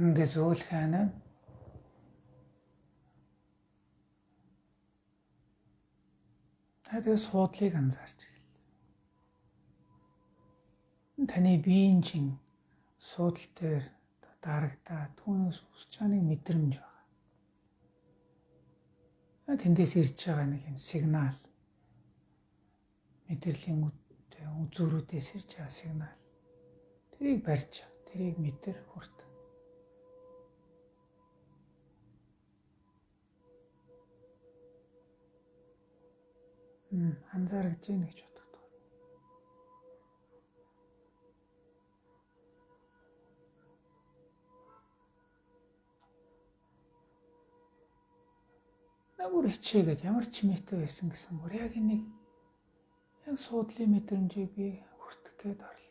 Ингээд зөөлөх хана та тэгээ суудлыг анзаарч эхэллээ. Таны биеийн чин суудал дээр дарагдаа түүнээс үсч байгааг мэдрэмж байна. Тэндээс ирж байгаа нэг юм сигнал, мэдрэлийн үзүүрүүдээс ирж байгаа сигнал. Тэрийг барьж, тэрийг мэдэр хүрт. Анзаарч ийн гэж боддог. Нагур хичээгээд ямар ч чимээтэй байсан гэсэн бүр яг энийг яг суудлын мэдрэмжийг би хүртэх гээд орлоо.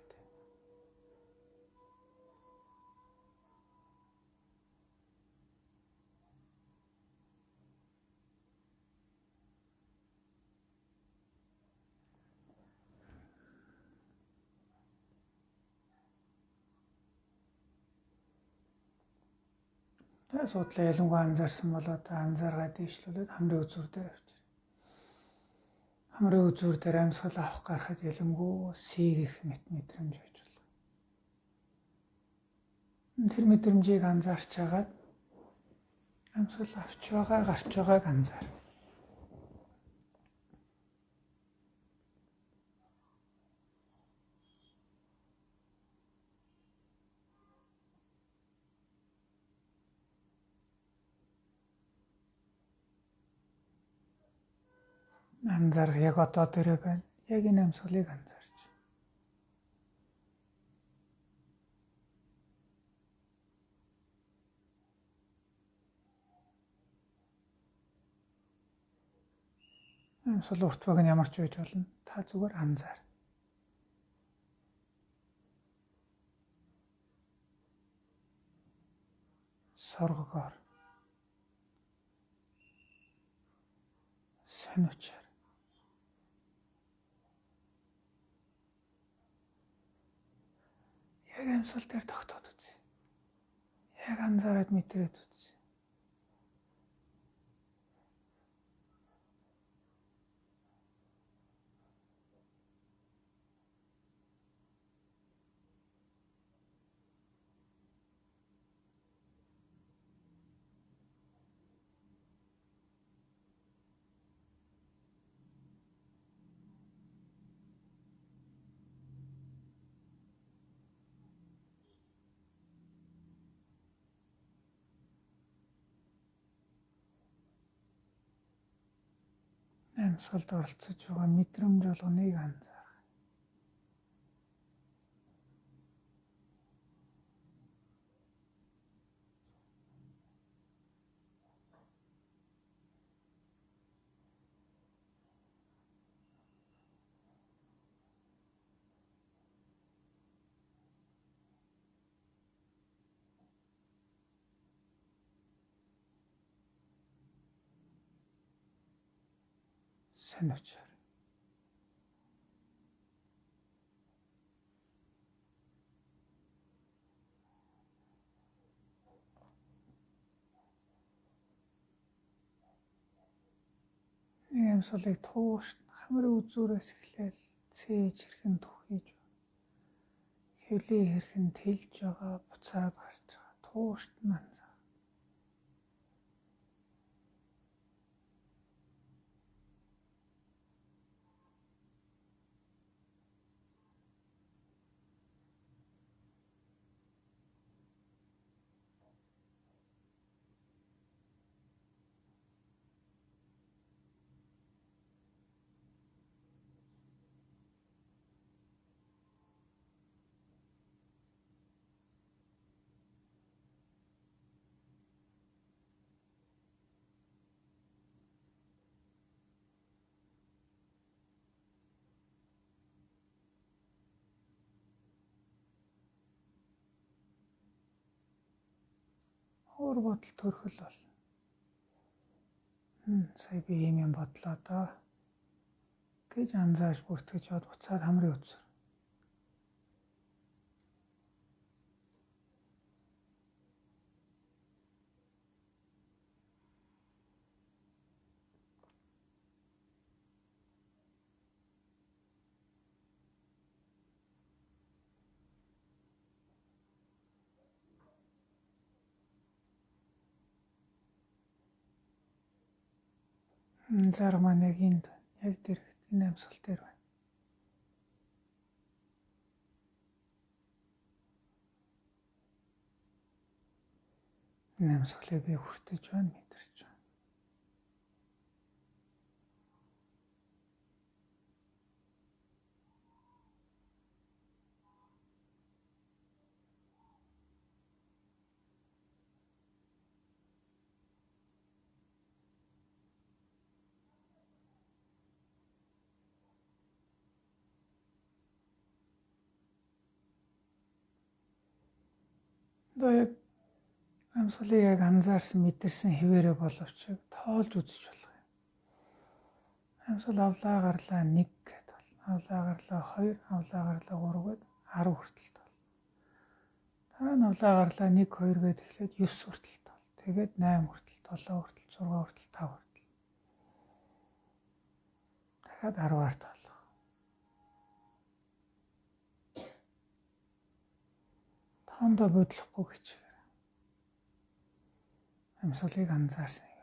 Та судлаа ялангуяа анзаарсан бол одоо анзааргаад дэвшлүүлээд хамрын үзүүр дээр авчир. Хамрын үзүүр дээр амьсгал авах гарахад ялангуяа сийгэх мэдрэмж байж болно. Тэр мэдрэмжийг анзаарч хагаад амьсгал авч байгаа, гарч байгааг анзаар. Анзаарах яг одоо дээрээ байна. Яг энэ амьсгалыг анзаарч. Амьсгал урт баг нь ямар ч байж болно. Та зүгээр анзаар. Соргогоор. Соничоор. Яг амьсгал дээр тогтоод үзье. Яг анзаараад мэдрээд үзье. Амьсгалд оролцож байгаа мэдрэмж болгоныг анзаар. Соничоор. Нэг амьсгалыг туушт хамрын үзүүрээс эхлээл цээж хэрхэн түхэж хэвлээ хэрхэн тэлж байгаа буцаад гарч байгаа туушт нь анзаар. Уур бодол төрхөл бол. Сая би ийм юм бодлоо доо гэж анзаарч бүртгэж яваад буцаад хамрын үзүүр. Анзаар маань яг энд яг дэрэгт энэ амьсгал дээр байна. Энэ амьсгалыг би хүртэж байна, мэдэрч байна. Одоо яг амьсгалыг яг анзаарсан, мэдэрсэн хэвээрээ боловч тоолж үзэж болох юм. Амьсгал авлаа гарлаа 1 гэдэг бол. Авлаа гарлаа 2, авлаа гарлаа 3 гээд 10 хүртэл бол. Дараа нь авлаа гарлаа 1, 2 гээд эхлээд 9 хүртэл бол. Тэгээд 8 хүртэл, 7 хүртэл, 6 хүртэл, 5 хүртэл. Дахиад 10-аар тоолох. Тоондоо бодлохгүй хичээгээрэй. Амьсгалыг анзаарсан.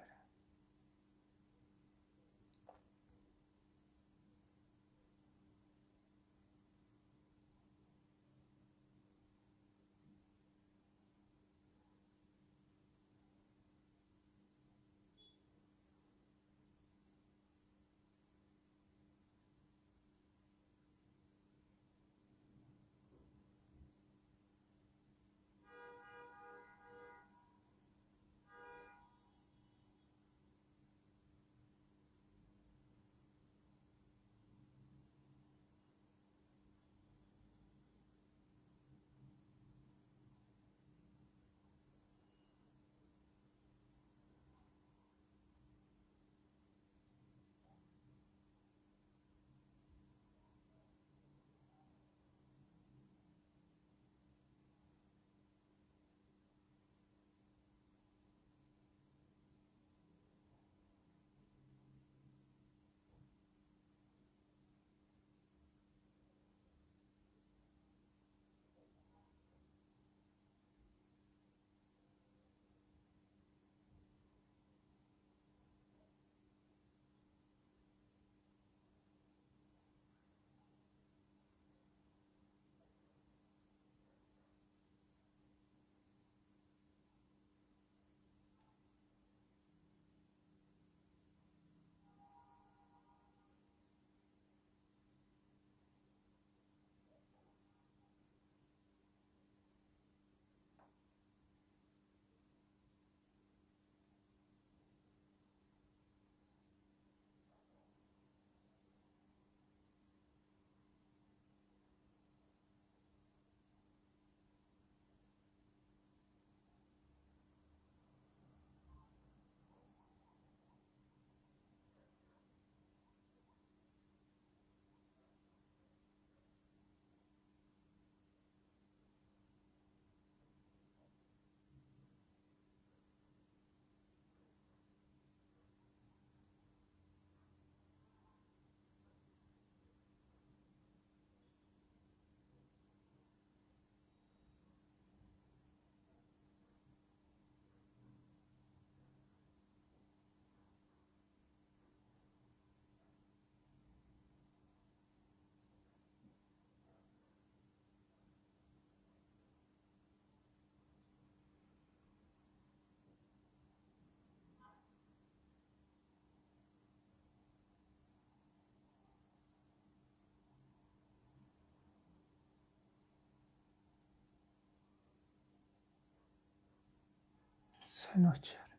Сониучаар.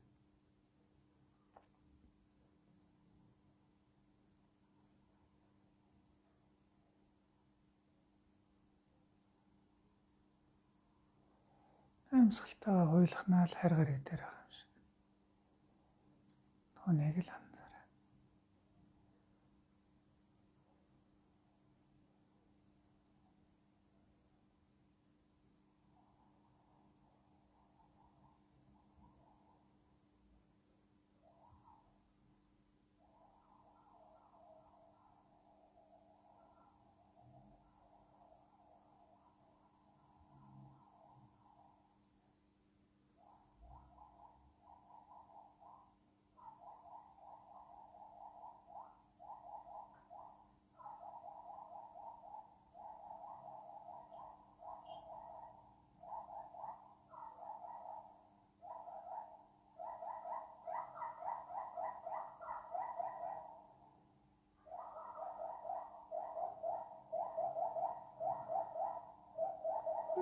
Амьсгалтайгаа хуйлахнаа л харь гариг дээр байгаа юм шиг. Түүнийг л анзаарай.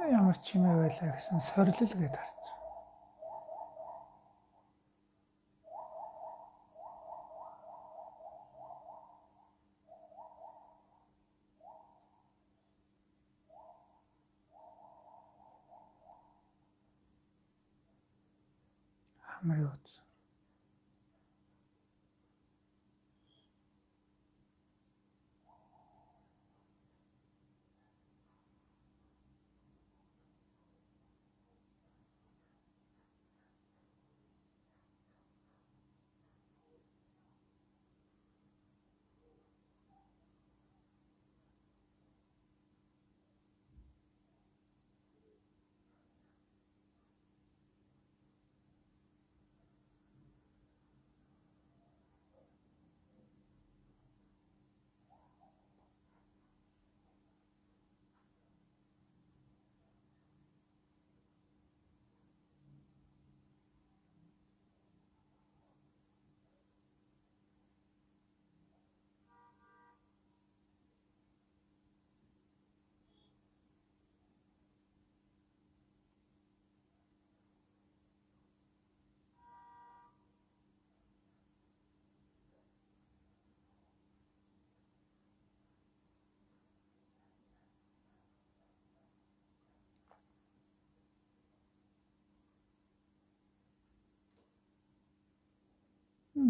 Ямар чимээ байлаа гэсэн сорилол гээд харж байгаа. Хамрын үз.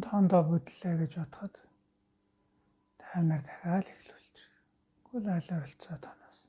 Тоондоо бүдлээ гэж бодоход таймер дахиад эхлүүлж. Гүйл айлаа болцоо тоноос.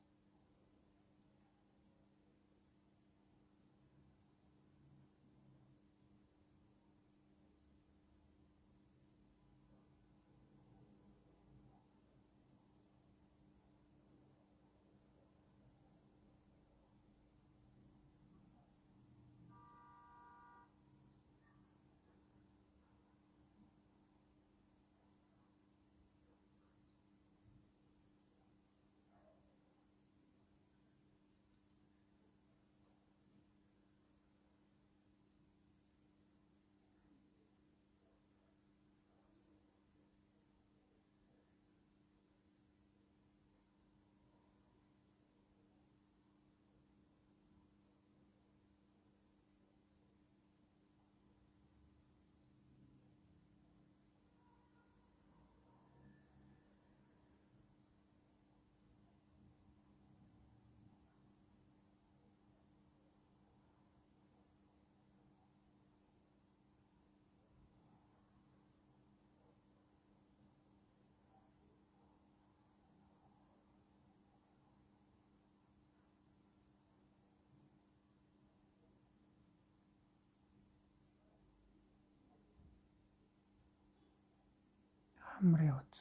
Хамрын үз.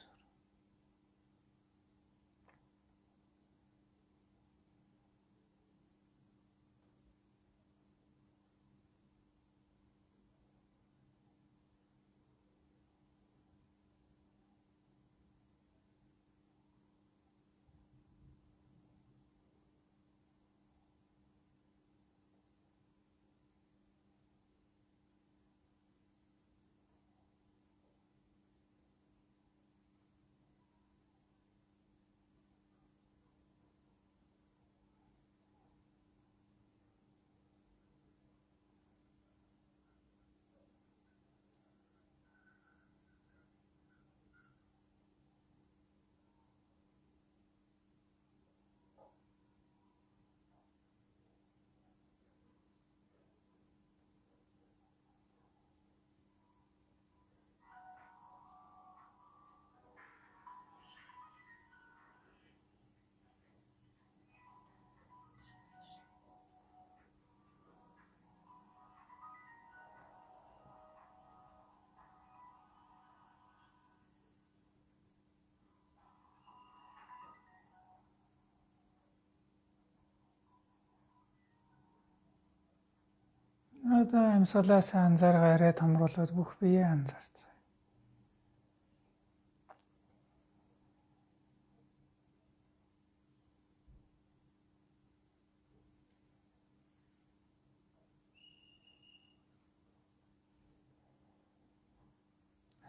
Одоо амьсгалаас анзааргаа арай томруулаад бүх биеэ анзаарч.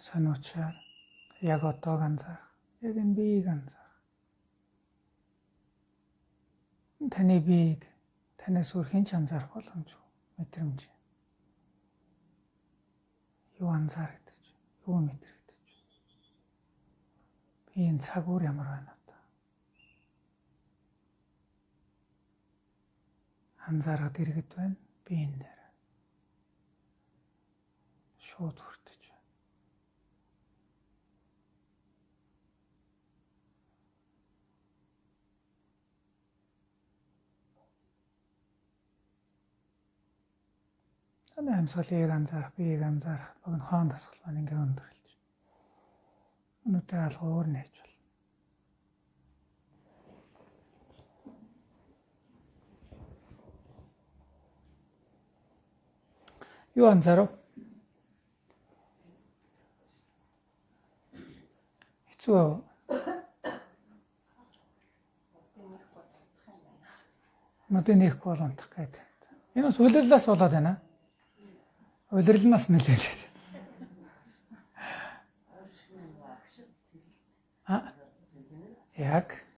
Сануучаар яг одоог анзаарах. Яг энэ биеийг анзаарах. Таны биеийг танаас өөр хэн ч анзаарах боломжгүй мэдрэмж. Юу анзаарэгдэж, юу мэдрэгдэж. Би энэ цаг үр ямар байна одоо? Анзаараад иргэд байна. Би энэ дээр шууд хүртэж байна. Таны амьсгалыг анзаарах, биеийг анзаарах, богино хоон дасгал маань ингээ өндөрлж. Өнөөдөр алга өөр нээж болно. Юу анзаарав? Хэцүү аа. Модын нэхгүй болонтох гэдэг. Энэ бас улирлаас болоод байна. Улирлнаас нэлээд. Яг